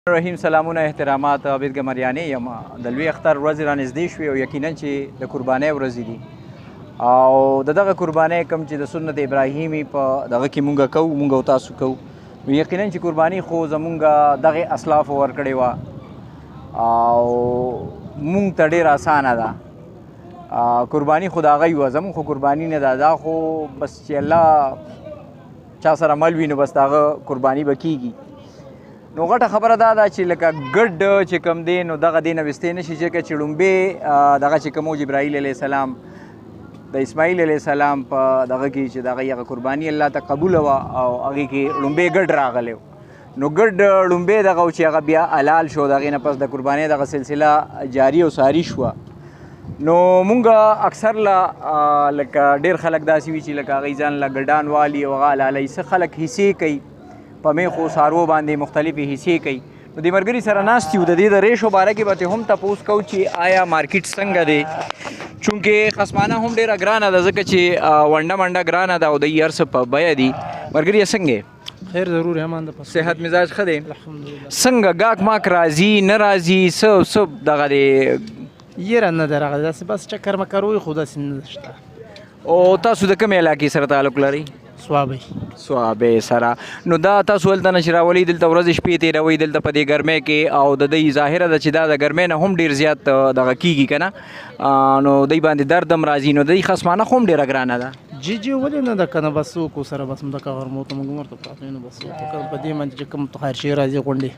رحیم سلامونه احترامات عابد ګمریانی یم د لوی اختر ورځې رانږدې شوې او یقینا چې د قربانۍ ورځې دي او د دغه قربانۍ کوم چې د سنت ابراهیمي په دغه کې مونږ کوو مونږ او تاسو کوو نو یقینا چې قرباني خو زمونږ دغه اسلافو ورکړې وه او مونږ ته ډېره اسانه ده قرباني خو د هغوی وه زمونږ خو قرباني نه ده دا خو بس چې الله چا سره مل وي نو بس د هغه قرباني به کېږي نو غټه خبره دا ده چې لکه ګډ چې کوم دی نو دغه دی نه ویستی نه شي ځکه چې لومبې دغه چې کوم و جبرائیل علیه السلام د اسماعیل علیه السلام په دغه کې چې دغه هغه قرباني الله ته قبوله وه او هغې کې لومبې ګډ راغلی نو ګډ لومبې دغه و چې هغه بیا حلال شو د هغې نه پس د قربانۍ دغه سلسله جاري او ساري شوه نو مونږ اکثر له لکه ډېر خلک داسې وي چې لکه هغوی ځان له ګډان والي او هغه حلالوي څه خلک حصې کوي په میخو سارو باندې مختلفې حصې کوي نو د ملګري سره ناست یو د دې د ریشو باره کې به هم تپوس کوو چې آیا مارکیټ څنګه دی چونکې خصمانه هم ډېره ګرانه ده ځکه چې ونډه منډه ګرانه ده او د هر څه په بیه دي ملګري څنګه خیر ضرور امان ده صحت مزاج ښه دی الحمدلله څنګه ګاک ماک راځي نه راځي څه دغه دی یره نه ده راغلی داسې بس چکر مکر وي خو داسې نه شته او تاسو د کومې علاقې سره تعلق لرئ صوابی صوابې سره نو دا تاسو هلته نه چې راولئ دلته ورځې شپې تېروئ دلته په دې ګرمۍ کې او د دوی ظاهره ده چې دا د ګرمۍ نه هم ډېر زیات دغه کېږي که نه نو دوی باندې درد هم راځي نو دوی خصمانه خو هم ډېره ګرانه ده جی ولې نه ده که نه بس وکړو سره بس مدکه غرمو ته موږ ورته پراته نو بس وکړو په دې باندې چې کوم خارچې راځي غونډې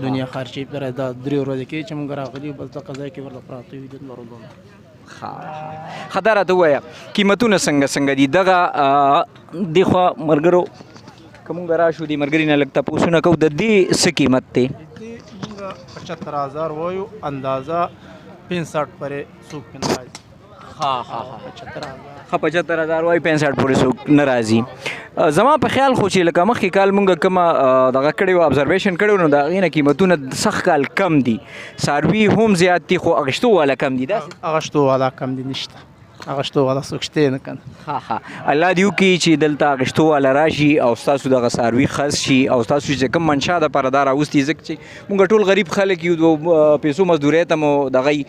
دنیا خارچې پرې دا درې ورځې کې چې موږ راغلي بس دغه ځای کې ورته پراته وي دلته ورغلو ښه دا راته ووایه قیمتونه څنګه دي دغه دېخوا ملګرو که مونږ راشو دې ملګري نه لږ تپوسونه کوو د دې څه قیمت دی موږ 75000 وایو اندازه 65 پرې څوک پې نه راځي ښه 75000 وایي 65 پورې څوک نه راځي زما په خیال خو چې لکه مخکې کال مونږ کومه دغه کړې وه ابزرویشن کړی و نو د هغې نه قیمتونه سخت کال کم دي څاروي هم زیات دي خو اغشتو والا کم دي اغشتو والا کم دي نشته اغشتو والا څوک شته نه کنه الله دې وکړي چې دلته اغشتو والا راشي او ستاسو دغه څاروي خس شي او ستاسو چې کوم منشا دپاره دا راوستي ځکه چې مونږ ټول غریب خلک یو د پیسو مزدورۍ ته مو دغی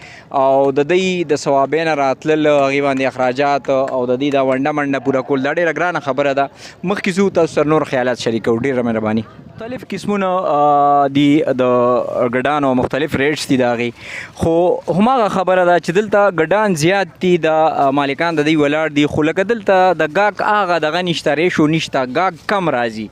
او د دوی د ثوابۍ نه راتلل هغې باندې اخراجات او د دوی دا ونډه منډه پوره کول دا ډېره ګرانه خبره ده مخکې ځو تاسو سره نور خیالات شریکوو ډېره مهرباني مختلف قسمونه دي د ګډانو مختلف ریټس دي د هغې خو هماغه خبره ده چې دلته ګډان زیات دي د مالکان د دوی ولاړ دي خو لکه دلته د ګاک هغه دغه نشته ریشو نشته ګاک کم راځي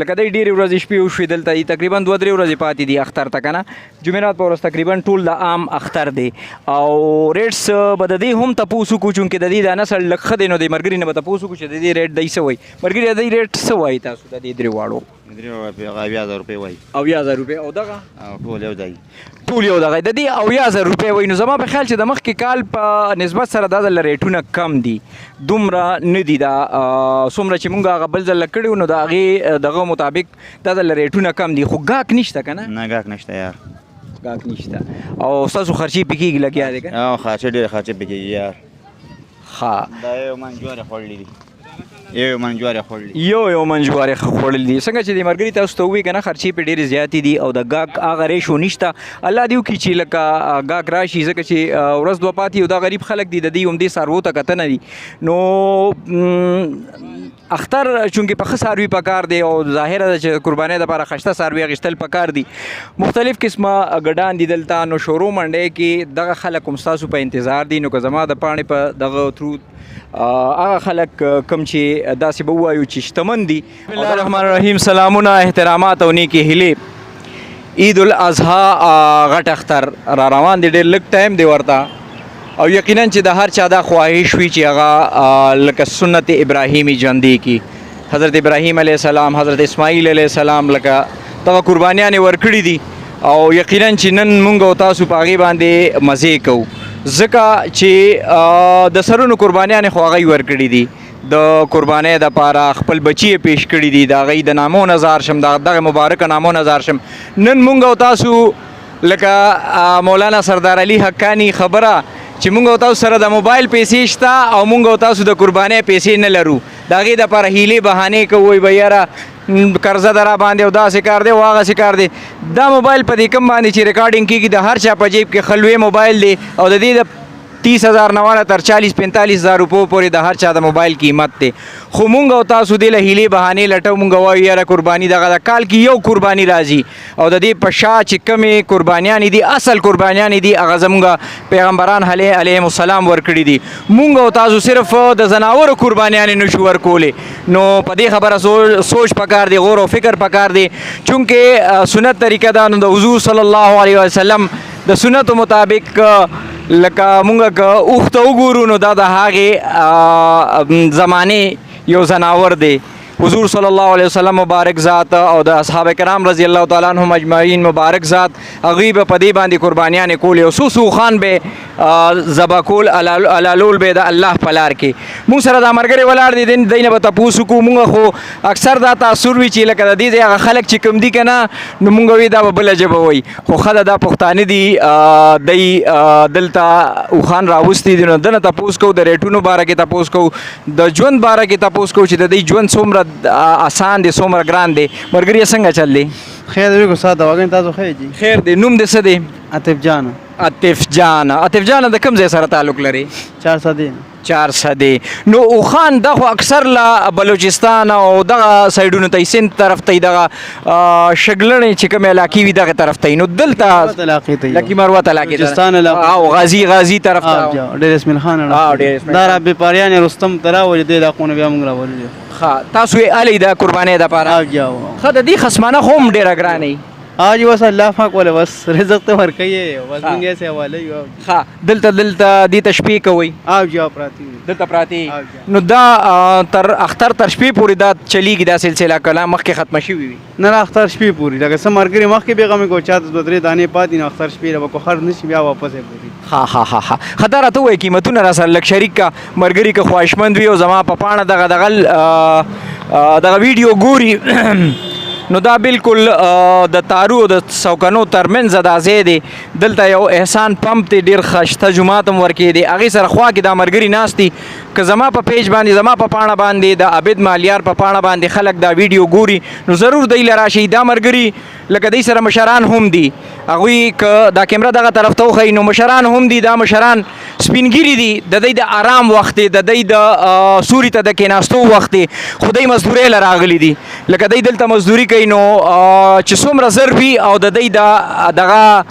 لکه دی ډېرې ورځې شپې وشوې دلته دي تقریبا 2-3 ورځې پاتې دي اختر ته که نه جمعرات په ورځ تقریبا ټول د عام اختر دی او ریټس به د دې هم تپوس وکړو چونکې د دې دا نسل لږ ښه دی نو د ملګري نه به تپوس وکړو چې د دې ریټ دی څه وایي ملګري د دې ریټ څه وایي تاسو د دې درې واړو 80,000 روپۍ وایي 80,000 روپۍ او دغه ټول یو ځای ټول یو دغه د دې 80,000 روپۍ وایي نو زما په خیال چې د مخکې کال په نسبت سره دا د ریټونه کم دي دومره نه دي دا څومره چې مونږ هغه بل ځل کړي نو د هغې دغه مطابق دا د ریټونه کم دي خو ګاک نشته که نه ګاک نشته یار ګاک نشته او ستاسو خرچې پې کېږي لګیا دی که خرچې ډېرې خرچې پې کېږي یار ښه دا یو من جوارې خوړلي دي یو من جوارې خوړلي یو من جوارې خوړلي دي څنګه چې د ملګري تاسو ته ووایي که نه خرچې پې ډېرې زیاتې دي او د ګاک هغه ریشو نشته الله دې وکړي چې لکه ګاک راشي ځکه چې ورځ دوه پاتې یو دا غریب خلک دي د دوی همدې څاروو ته کتنه دي نو اختر چونکې په ښه څاروي پکار دی او ظاهره ده چې قربانۍ دپاره ښایسته څاروي اخیستل پکار دي مختلف قسمه ګډان دي دلته نو شورو منډۍ کې دغه خلک هم ستاسو په انتظار دي نو که زما د پاڼې په دغه ترو هغه خلک کوم چې داسې به ووایو چې شتمن دي بسم الله الرحمن الرحیم سلامونه احترامات او نیکې هیلې عید الاضحی غټ اختر را روان دی ډېر لږ ټایم دی ورته او یقینا چې د هر چا دا خواهش وي چې هغه لکه سنت ابراهیمي ژوندی کړي حضرت ابراهیم علیه السلام حضرت اسماعیل علیه السلام لکه دغه قربانیانې ورکړي دي او یقینا چې نن مونږ او تاسو په هغې باندې مزې کوو ځکه چې د سرونو قربانیانې خو هغوی ورکړي دي د قربانۍ دپاره خپل بچي یې پیش کړي دي د هغوی د نامو نظار شم دغه مبارکه نامو نظار شم نن مونږ او تاسو لکه مولانا سردار علي حقانی خبره چې مونږ او تاسو سره د موبایل پیسې شته او مونږ او تاسو د قربانۍ پیسې نه لرو د هغې دپاره هیلې بهانې کوو وایي به یاره قرضه در باندې او داسې کار دی او هغسې کار دی. دا موبایل په دې کوم باندې چې ریکارډینګ کېږي د هر چا په جیب کې خلوي موبایل دی او د دې د 30,000 نه والا تر 40-45,000 روپو پورې د هر چا د موبایل قیمت دی. خو مونږ او تاسو دې له هیلې بهانې لټو، مونږ وایو یاره قرباني دغه د کال کې یو قرباني راځي او د دې په شا چې کمې قربانیانې دي اصل قربانیانې دي هغه زمونږ پیغمبران علیهم السلام ورکړي دي. مونږ او تاسو صرف د زناورو قربانیانې نشو ورکولی. نو په دې خبره سوچ پکار دی، غور او فکر پکار دی، چونکې سنت طریقه ده. نو د حضور صلی الله علیه وسلم د سنتو مطابق لکه مونږ که اوښ ته وګورو نو دا د هغې زمانې یو زناور دی. حضور صلی الله علیه وسلم مبارک ذات او د اصحاب کرام رضی الله تعالی عنهم اجمعین مبارک ذات هغوی به په دې باندې قربانیانې کولې او څو اوښان به ذبح کول حلالول به د الله په لار کې. مونږ سره دا ملګري ولاړ دي، دی نه به تپوس وکړو. مونږ خو اکثر دا تاثر وي چې لکه د دې ځای هغه خلک چې کوم دي که نه نو مونږ وایي دا به بله ژبه وایي، خو ښه ده دا پښتانه دي. دی دلته اوښان راوستي دي نو دنه تپوس کوو، د ریټونو باره کې تپوس کوو، د ژوند باره کې تپوس کوو چې د دوی ژوند څومره آسان دی څومره ګران دی. ملګري څنګه چل دی؟ خیر دی کو ساده وګین تاسو خیر جی. خیر دی. نوم دې څه دی؟ عاطف جان. عاطف جان. عاطف جان د کوم ځای سره تعلق لري؟ 400 400. نو اوښان دا خو اکثر له بلوچستان او دغه سایډونو ته سند طرف ته دغه شګلنې چې کومې علاقې وي دغه طرف ته نو دلته لکي مروت علاقې ته او غازي طرف ته ډېر اسماعیل خان دا رب پاریان رستم تراولې دې علاقونه بیا موږ راولې. ښه تاسو یې الې د قربانۍ دپاره ښه د دې خصمانه خو هم ډېره ګرانه آج بس الله پاک ولا بس رزق ته ورکوي بس موږ یې حواله یو. ښه دلته دې ته شپې کوئ؟ جا پراتی دلته پراتی. نو دا تر اختر تر شپې پورې دا چلیږي دا سلسله کله مخکې ختمه شوې وي؟ نه اختر شپې پورې لکه څه ملګري مخکې بېغمې کو چا ته 2-3 دانې پاتې نو اختر شپې به کو خر نشي بیا واپس یې پورې. ښه دا راته ووایه قیمتونه را سره لږ شریک کا ملګري که خواهشمند وي او زما په پاڼه دغه ویډیو ګوري نو دا بالکل د تارو د سوکنو ترمنځ دا ځای دی. دلته یو احسان پمپ دی ډېر ښایسته جومات هم ورکې دی، هغې سره خوا کې دا ملګري ناست دي. که زما په پیج باندې زما په پاڼه باندې د عابد مالیار په پاڼه باندې خلک دا ویډیو ګوري نو ضرور دی له راشئ. دا ملګري لکه دی سره مشران هم دي، هغوی که دا کیمره دغه طرف ته وښیي نو مشران هم دي. دا مشران سپینګیري دي، د دوی د آرام وخت دی، د دوی د سوري ته د کېناستو وخت دی، خو دوی مزدورۍ له راغلي دي. لکه دوی دلته مزدوري کوي نو چې څومره زر وي او د دوی دغه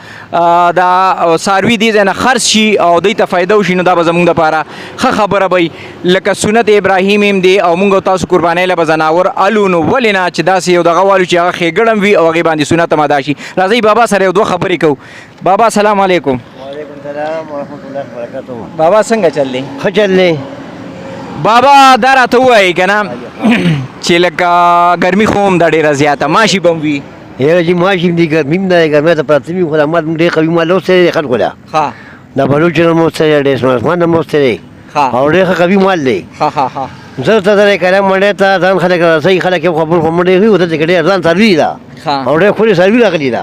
دا څاروي دې ځای نه خرڅ شي او دوی ته فایده وشي نو دا به زموږ دپاره ښه خبره به وي. لکه سنت ابراهیم هم دی او موږ او تاسو قربانۍ له به زناور الو نو ولې نه چې داسې یو دغه والو چې هغه ښېګړه وي او هغې باندې سنت هم ادا شي. راځئ بابا سره یو دوه خبرې کوو. بابا سلام علیکم. وعلیکم السلام ورحمۃ اللہ وبرکاتہ. بابا څنګه چل دی؟ ښه چل دی. بابا دا راته ووایي که نه چې لکه ګرمي خو هم دا ډېره زیاته ماشي به هم وي؟ یاره چې ماشي هم دي ګرمي هم ده ګرمۍ ته پراته وي خو دا مال ډېر قوي مال اوستی دی خلکو له دا بلوچ نه مو اوستی دی ډېر اسمان نه مو اوستی دی او ډېر ښه قوي مال دی. زر ته زر یې کلام منډۍ ته ځان خلک رسوي خلک یو خبر خو منډۍ وي خو دلته کې ډېر ځان څاروي ده او ډېر ښکلې څاروي راغلي ده.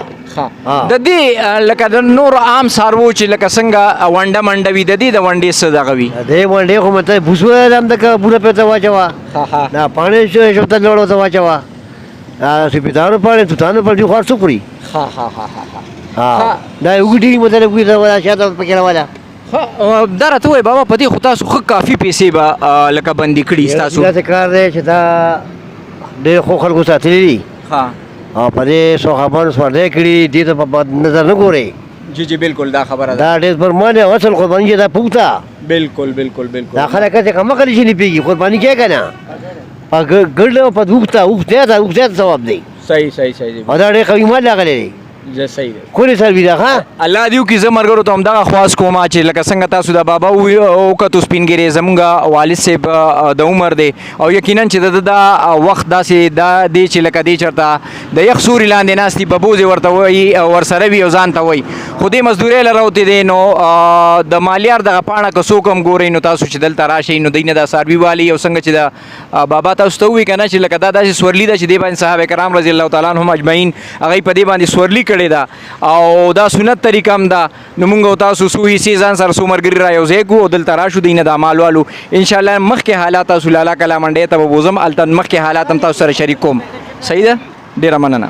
د دې لکه د نور عام څاروو چې لکه څنګه ونډه منډه وي د دې د ونډې څه دغه وي؟ دې ونډې خو مته بوس هم دکه بوره پرې ته واچوه دا پاڼې شوته لوړو ته واچوه سپیتانو پاڼې توتانو پاڼې خوار څه خوري؟ دا اوږې ډېرې مطلب وي شاته پکې راواله. دا راته ووایه بابا په دې خو تاسو ښه کافي پیسې به لکه بندي کړي ستاسو؟ داسې کار دی چې دا ډېر ښو خلکو ساتلي دي او په دې صحابانو سپارلی کړي دې ته په بد نظر نه ګورئ. جی بالکل دا خبره ده. دا ډېر فرمانه او اصل قرباني چې دا پوښته بالکل دا خلک هسې کمقلې شي نه پوهېږي قرباني کوي که نه په ګډ او په اوښ زیات ثواب دی. صحیح او دا ډېر قوي مال راغلی دی. صحیح ده. کولې څاروي ده ښه الله دې وکړي. زه ملګرو ته همدغه خواست کوم چې لکه څنګه تاسو د بابا وکتو سپینګیرې زمونږ والد صاحب د عمر دی او یقینا چې د دا وخت داسې دا دی چې لکه دی چېرته د یخ سوري لاندې ناست دي ببوزې ورته وایي ورسره وي او ځان ته وایي خو دې مزدورۍ له راوتې دی. نو د مالیار دغه پاڼه که څوک هم ګورئ نو تاسو چې دلته راشئ نو دوی نه دا څاروي والي او څنګه چې د بابا تاسو ته ووایي که نه چې لکه دا داسې سورلي ده چې دې باندې صحابه کرام رضی الله تعالی عنهم اجمعین هغوی په دې باندې سورلي کړې ده او دا سنت طریقه هم ده. نو موږ او تاسو څو حصې ځان سره څو ملګري را یو ځای کړو او دلته راشو دوی نه دا مال والو. انشاءالله مخکې حالات تاسو لالا کلا منډۍ ته به بوځم هلته مخکې حالات هم تاسو سره شریک کوم. صحیح ده ډیره مننه